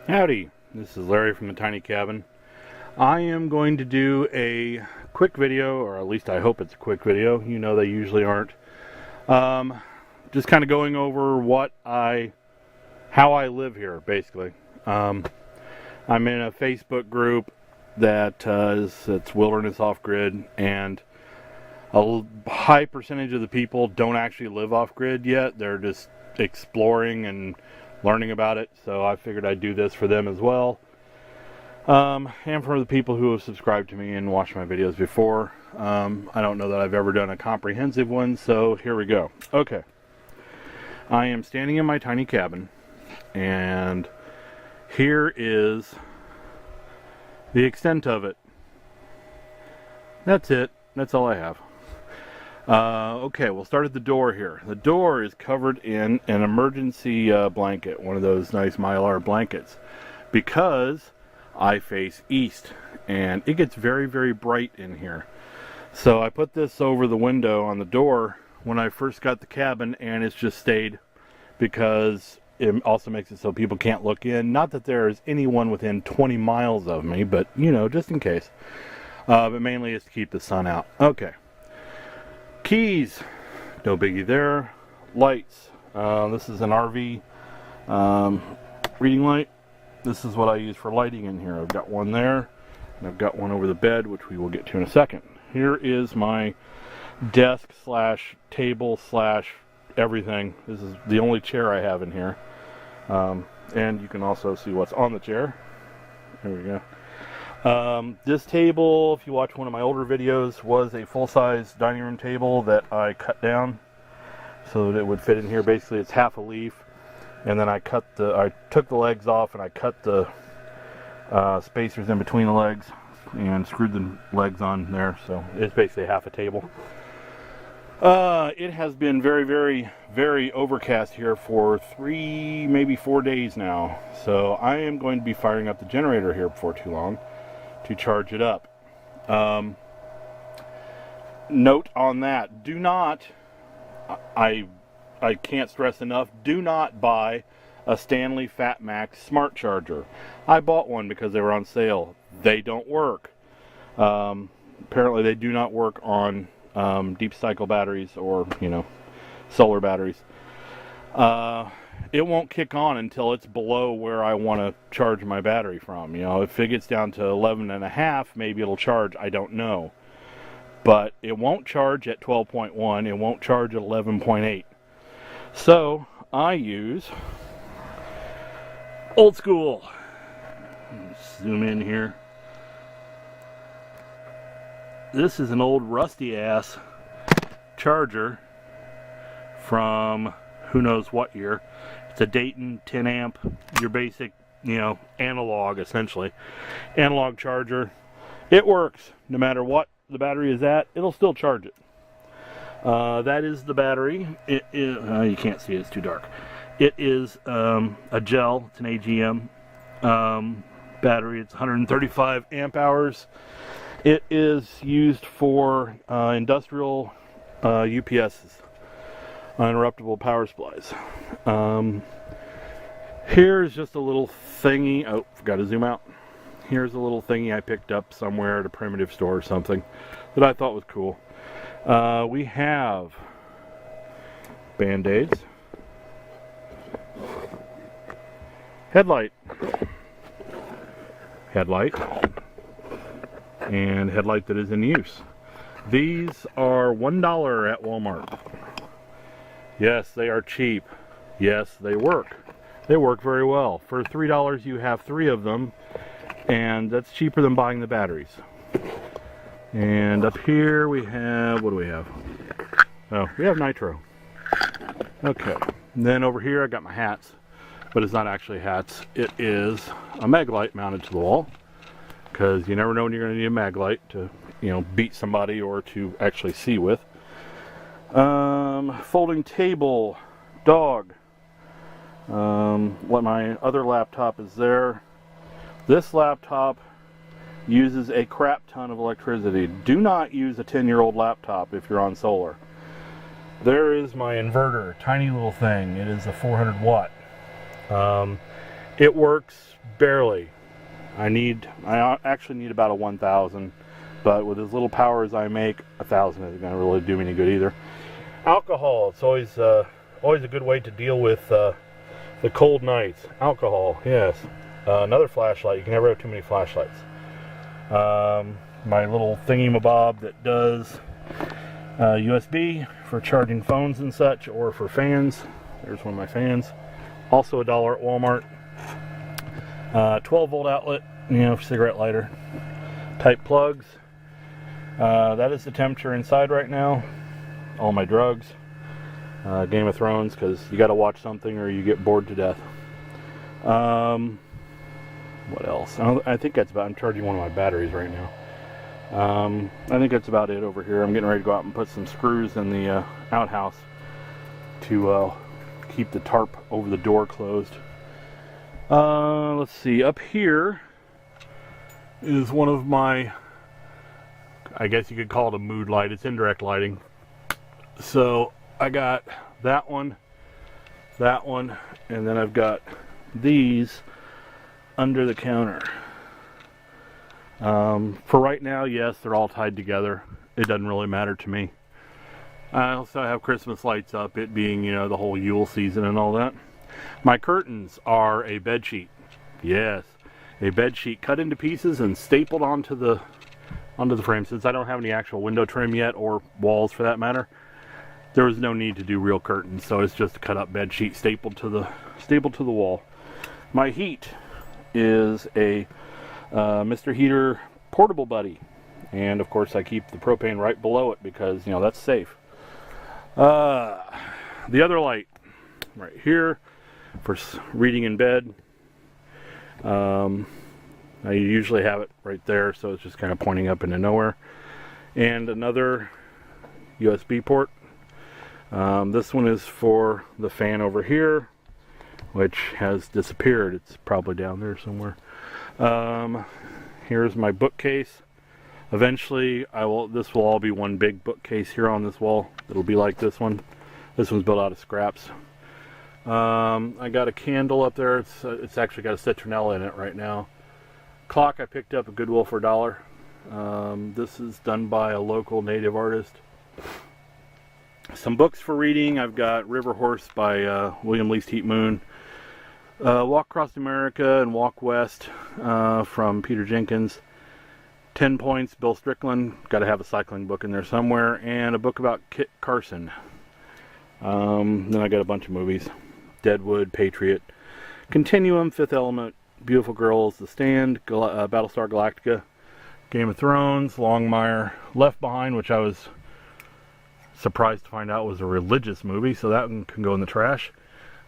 Howdy, this is Larry from the Tiny Cabin. I am going to do a quick video, or at least I hope it's a quick video. You know they usually aren't. Just kind of going over how I live here, basically. I'm in a Facebook group it's Wilderness Off-Grid, and a high percentage of the people don't actually live off-grid yet. They're just exploring and learning about it, so I figured I'd do this for them as well, and for the people who have subscribed to me and watched my videos before. I don't know that I've ever done a comprehensive one, so here we go. Okay, I am standing in my tiny cabin, and here is the extent of it. That's it. That's all I have. Okay, we'll start at the door here. The door is covered in an emergency blanket, one of those nice Mylar blankets, because I face east, and it gets very, very bright in here. So I put this over the window on the door when I first got the cabin, and it's just stayed because it also makes it so people can't look in. Not that there is anyone within 20 miles of me, but, you know, just in case. But mainly it's to keep the sun out. Okay. Keys, no biggie there. Lights, this is an RV reading light. This is what I use for lighting in here. I've got one there, and I've got one over the bed, which we will get to in a second. Here is my desk slash table slash everything. This is the only chair I have in here, and you can also see what's on the chair. There we go. This table, if you watch one of my older videos, was a full-size dining room table that I cut down so that it would fit in here. Basically, it's half a leaf, and then I took the legs off and I cut the spacers in between the legs and screwed the legs on there, so it's basically half a table. It has been very, very, very overcast here for 3, maybe 4 days now, so I am going to be firing up the generator here before too long to charge it up. Note on that, do not, I can't stress enough, do not buy a Stanley FatMax smart charger. I bought one because they were on sale. They don't work. Apparently they do not work on deep cycle batteries or, you know, solar batteries. It won't kick on until it's below where I want to charge my battery from. You know, if it gets down to 11.5, maybe it'll charge. I don't know. But it won't charge at 12.1. It won't charge at 11.8. So I use old school. Zoom in here. This is an old rusty ass charger from who knows what year. It's a Dayton 10 amp, your basic, you know, analog, essentially. Analog charger. It works. No matter what the battery is at, it'll still charge it. That is the battery. It is, you can't see it, it's too dark. It is a gel, it's an AGM battery. It's 135 amp hours. It is used for industrial UPSs. Uninterruptible power supplies. Here's just a little thingy. Oh, forgot to zoom out. Here's a little thingy I picked up somewhere at a primitive store or something that I thought was cool. We have Band-Aids, headlight, and headlight that is in use. These are $1 at Walmart. Yes, they are cheap. Yes, they work. They work very well. For $3 you have 3 of them, and that's cheaper than buying the batteries. And up here we have, what do we have? Oh, we have nitro. Okay, and then over here I got my hats, but it's not actually hats. It is a mag light mounted to the wall, because you never know when you're going to need a mag light to, you know, beat somebody or to actually see with. Folding table, dog. My other laptop is there. This laptop uses a crap ton of electricity. Do not use a 10-year-old laptop if you're on solar. There is my inverter, tiny little thing. It is a 400 watt. It works barely. I actually need about a 1,000, but with as little power as I make, 1,000 isn't going to really do me any good either. Alcohol, it's always a good way to deal with the cold nights. Alcohol, yes. Another flashlight. You can never have too many flashlights. My little thingy-mabob that does USB for charging phones and such, or for fans. There's one of my fans. Also $1 at Walmart. 12 volt outlet, you know, cigarette lighter type plugs. That is the temperature inside right now. All my drugs. Game of Thrones, because you got to watch something or you get bored to death. What else? I think that's about. I'm charging one of my batteries right now. I think that's about it over here. I'm getting ready to go out and put some screws in the outhouse to keep the tarp over the door closed. Let's see. Up here is one of my, I guess you could call it a mood light. It's indirect lighting. So I got that one, and then I've got these under the counter. For right now, yes, they're all tied together. It doesn't really matter to me. I also have Christmas lights up, it being, you know, the whole Yule season and all that. My curtains are a bed sheet. Yes, a bed sheet cut into pieces and stapled onto the frame. Since I don't have any actual window trim yet, or walls for that matter, there was no need to do real curtains, so it's just a cut up bed sheet stapled to the wall. My heat is a Mr. Heater Portable Buddy, and of course I keep the propane right below it because, you know, that's safe. The other light right here for reading in bed. I usually have it right there, so it's just kind of pointing up into nowhere. And another USB port. This one is for the fan over here, which has disappeared. It's probably down there somewhere. Here's my bookcase. Eventually, this will all be one big bookcase here on this wall. It'll be like this one. This one's built out of scraps. I got a candle up there. It's actually got a citronella in it right now. Clock I picked up at Goodwill for $1. This is done by a local native artist. Some books for reading. I've got River Horse by William Least Heat Moon. Walk Across America and Walk West from Peter Jenkins. 10 Points, Bill Strickland. Got to have a cycling book in there somewhere. And a book about Kit Carson. Then I got a bunch of movies. Deadwood, Patriot, Continuum, Fifth Element, Beautiful Girls, The Stand, Battlestar Galactica, Game of Thrones, Longmire, Left Behind, which I was surprised to find out was a religious movie, so that one can go in the trash.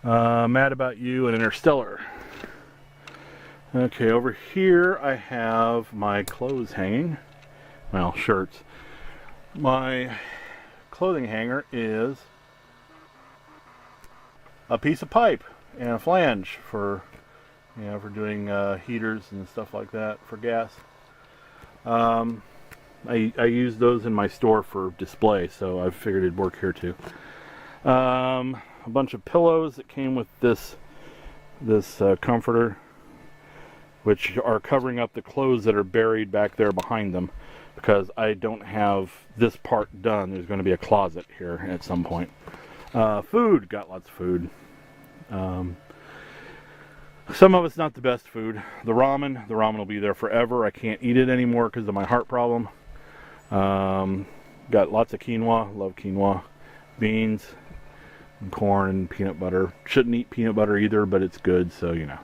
Mad About You, and Interstellar. Okay, over here I have my clothes hanging. Well, shirts. My clothing hanger is a piece of pipe and a flange for, you know, for doing heaters and stuff like that for gas. I use those in my store for display, so I figured it'd work here too. A bunch of pillows that came with this comforter, which are covering up the clothes that are buried back there behind them, because I don't have this part done. There's going to be a closet here at some point. Food, got lots of food. Some of it's not the best food. The ramen will be there forever. I can't eat it anymore because of my heart problem. Got lots of quinoa, love quinoa, beans, and corn, and peanut butter. Shouldn't eat peanut butter either, but it's good, so you know.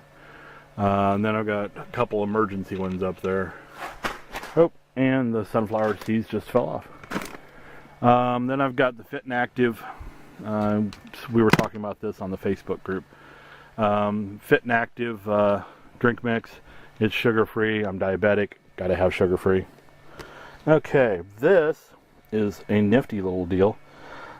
And then I've got a couple emergency ones up there. Oh, and the sunflower seeds just fell off. Then I've got the Fit and Active. We were talking about this on the Facebook group. Fit and Active drink mix. It's sugar-free. I'm diabetic. Gotta have sugar-free. Okay, this is a nifty little deal.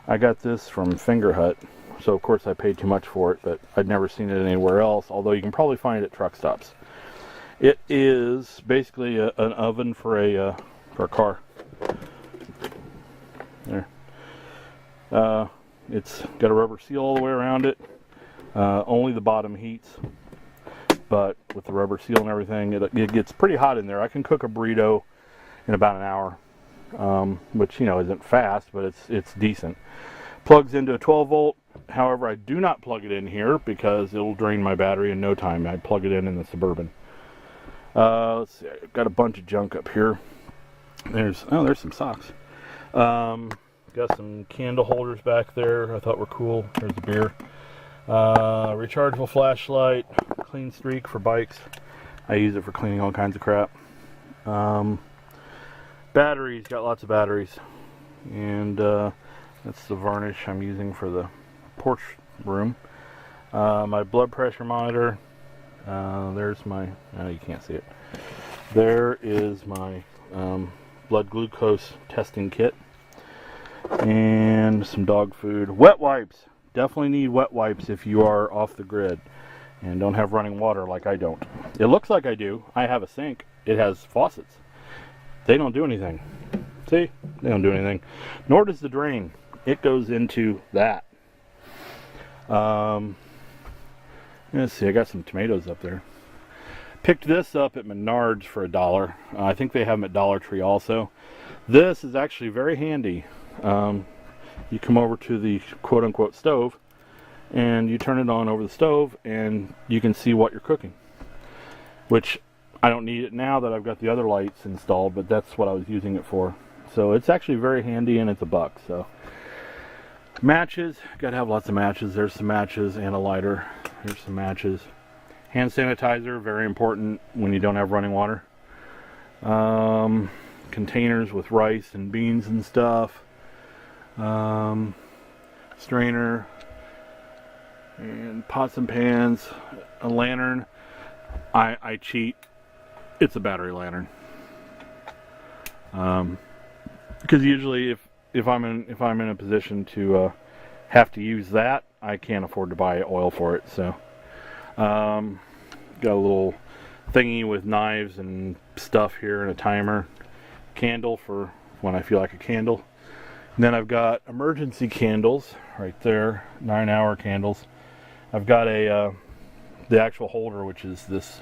I got this from Fingerhut, so of course I paid too much for it, but I'd never seen it anywhere else, although you can probably find it at truck stops. It is basically an oven for a car. There. It's got a rubber seal all the way around it. Only the bottom heats. but with the rubber seal and everything, it gets pretty hot in there. I can cook a burrito in about an hour, which, you know, isn't fast, but it's decent. Plugs into a 12 volt. However, I do not plug it in here because it'll drain my battery in no time. I plug it in the Suburban. Let's see, I've got a bunch of junk up here. There's some socks. Got some candle holders back there I thought were cool. There's a beer. Rechargeable flashlight, clean streak for bikes. I use it for cleaning all kinds of crap. Batteries, got lots of batteries. And that's the varnish I'm using for the porch room. My blood pressure monitor. There's my, oh, you can't see it. There is my blood glucose testing kit. And some dog food. Wet wipes. Definitely need wet wipes if you are off the grid and don't have running water like I don't. It looks like I do. I have a sink. It has faucets. They don't do anything. See? They don't do anything. Nor does the drain. It goes into that. Let's see. I got some tomatoes up there. Picked this up at Menards for $1. I think they have them at Dollar Tree also. This is actually very handy. You come over to the quote-unquote stove and you turn it on over the stove and you can see what you're cooking, which I don't need it now that I've got the other lights installed, but that's what I was using it for. So it's actually very handy, and it's $1. So matches, gotta have lots of matches. There's some matches and a lighter. Here's some matches. Hand sanitizer, very important when you don't have running water. Containers with rice and beans and stuff. Strainer and pots and pans, a lantern. I cheat. It's a battery lantern. Because usually if I'm in a position to have to use that, I can't afford to buy oil for it. So got a little thingy with knives and stuff here and a timer. Candle for when I feel like a candle. And then I've got emergency candles right there, 9-hour candles. I've got the actual holder, which is this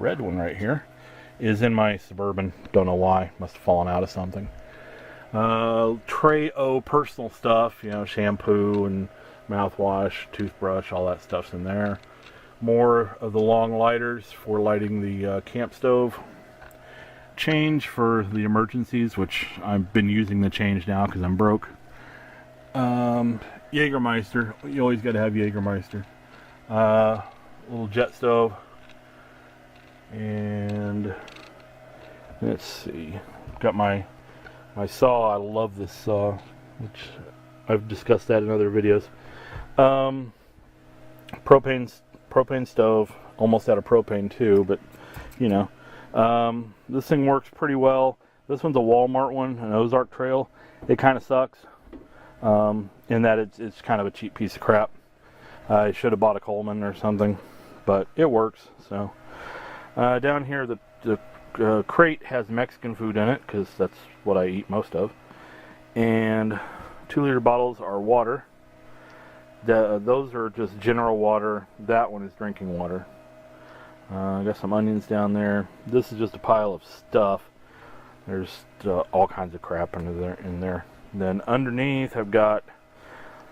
red one right here, is in my Suburban. Don't know why, must have fallen out of something. Tray O personal stuff, you know, shampoo and mouthwash, toothbrush, all that stuff's in there. More of the long lighters for lighting the camp stove. Change for the emergencies, which I've been using the change now because I'm broke. Jägermeister, you always got to have Jägermeister. Little jet stove, and let's see, got my saw. I love this saw, which I've discussed that in other videos. Propane stove, almost out of propane too, but you know. This thing works pretty well. This one's a Walmart one, an Ozark Trail. It kind of sucks in that it's kind of a cheap piece of crap. I should have bought a Coleman or something, but it works. So down here the crate has Mexican food in it because that's what I eat most of, and 2-liter bottles are water. Those are just general water. That one is drinking water. I got some onions down there. This is just a pile of stuff. There's all kinds of crap in there. Then underneath I've got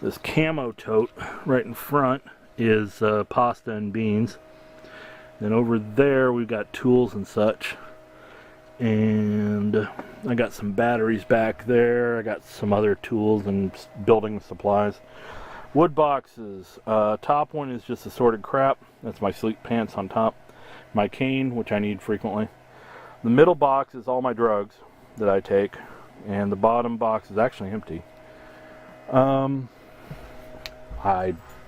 this camo tote. Right in front is pasta and beans. Then over there we've got tools and such. And I got some batteries back there. I got some other tools and building supplies. Wood boxes. Top one is just assorted crap. That's my sleep pants on top. My cane, which I need frequently. The middle box is all my drugs that I take, and the bottom box is actually empty. I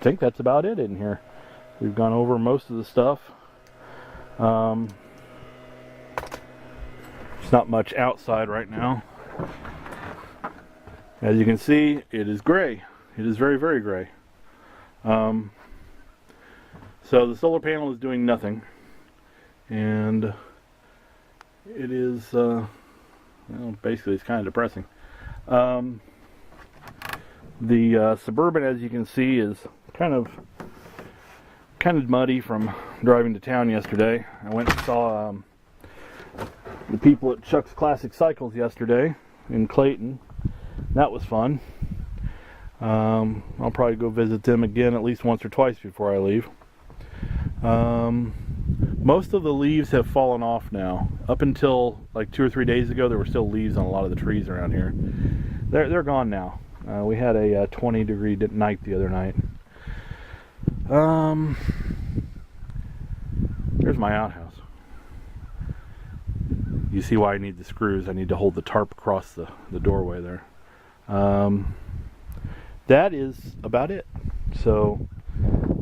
think that's about it in here. We've gone over most of the stuff. There's not much outside right now. As you can see, it is gray. It is very, very gray. So the solar panel is doing nothing. And it is, well, basically it's kind of depressing. The Suburban, as you can see, is kind of muddy from driving to town yesterday. I went and saw the people at Chuck's Classic Cycles yesterday in Clayton. That was fun. I'll probably go visit them again at least once or twice before I leave. Most of the leaves have fallen off now. Up until like 2 or 3 days ago, there were still leaves on a lot of the trees around here. They're gone now. We had a 20-degree night the other night. There's my outhouse. You see why I need the screws. I need to hold the tarp across the doorway there. That is about it. So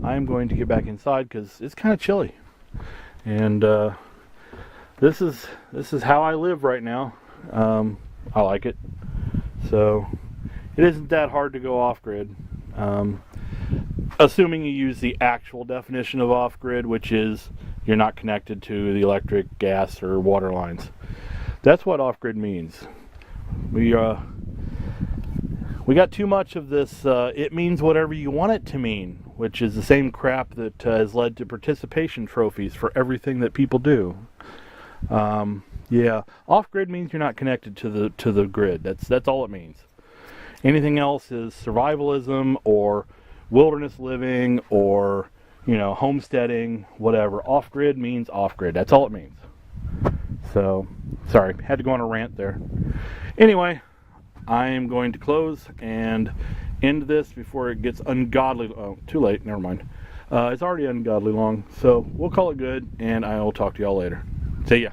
I'm going to get back inside because it's kind of chilly. And this is how I live right now. I like it. So it isn't that hard to go off-grid. Assuming you use the actual definition of off-grid, which is you're not connected to the electric, gas, or water lines. That's what off-grid means. We got too much of this it means whatever you want it to mean, which is the same crap that has led to participation trophies for everything that people do. Yeah, off-grid means you're not connected to the grid. That's all it means. Anything else is survivalism or wilderness living or, you know, homesteading, whatever. Off-grid means off-grid. That's all it means. So, sorry, had to go on a rant there. Anyway, I am going to close and end this before it gets ungodly. Oh, too late. Never mind. It's already ungodly long. So we'll call it good, and I will talk to y'all later. See ya.